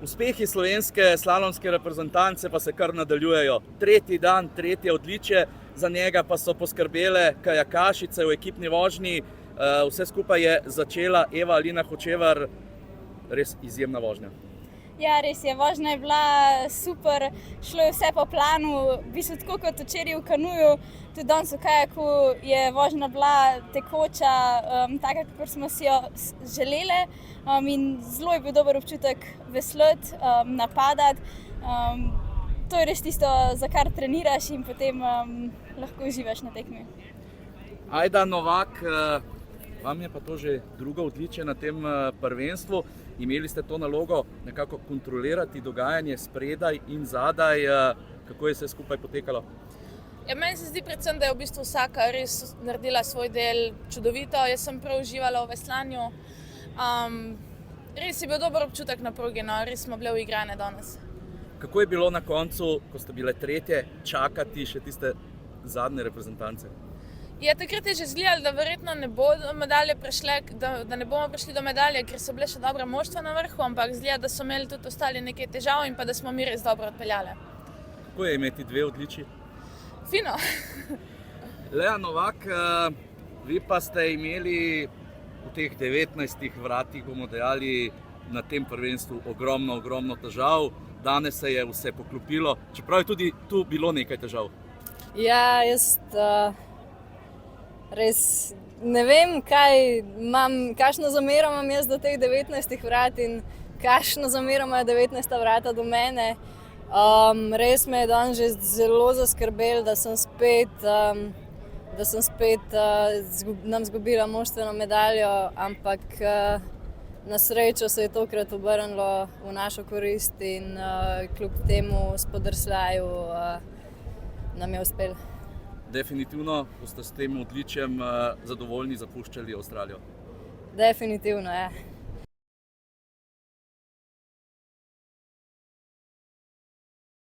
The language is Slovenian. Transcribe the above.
Uspehi slovenske slalomske reprezentance pa se kar nadaljujejo. Tretji dan, tretje odličje, za njega pa so poskrbele kajakašice v ekipni vožnji. Vse skupaj je začela Eva Alina Hočevar, res izjemna vožnja. Ja, res je, vožnja je bila super, šlo je vse po planu, v bistvu tako kot včeraj v kanuju, tudi danes v kajaku je vožnja bila tekoča, taka, kakor smo si jo želeli, in zelo je bil dober občutek veslati, napadati. To je res tisto, za kar treniraš in potem lahko uživaš na tekmi. Ajda Novak, vam je pa to že drugo odličje na tem prvenstvu. Imeli ste to nalogo nekako kontrolirati dogajanje spredaj in zadaj. Kako je vse skupaj potekalo? Ja, meni se zdi predvsem, da je v bistvu vsaka res naredila svoj del čudovito. Jaz sem prav uživala v veslanju. Res je bil dober občutek na progi, no, res smo bile uigrane danes. Kako je bilo na koncu, ko ste bile tretje, čakati še tiste zadnje reprezentance? Ja, takrat je že izgledalo, da verjetno ne bodo medalje prišle, da ne bomo prišli do medalje, ker so bile še dobra moštva na vrhu, ampak izgleda, da so imeli tudi ostali nekaj težav in pa da smo mi res dobro odpeljali. Kako je imeti dve odličji? Fino. Lea Novak, vi pa ste imeli v teh 19 vratih, bomo dejali, na tem prvenstvu ogromno težav. Danes se je vse poklopilo, čeprav je tudi tu bilo nekaj težav. Ja, jaz res ne vem, kakšno zamero imam jaz do teh 19 vrat in kakšno zamero imajo 19 vrata do mene. Res me je danes že zelo zaskrbelo, da sem spet nam izgubila moštveno medaljo, ampak na srečo se je tokrat obrnilo v našo korist in kljub temu spodrsljaju nam je uspelo. Definitivno boste s tem odličjem zadovoljni zapuščali Avstralijo? Definitivno, ja.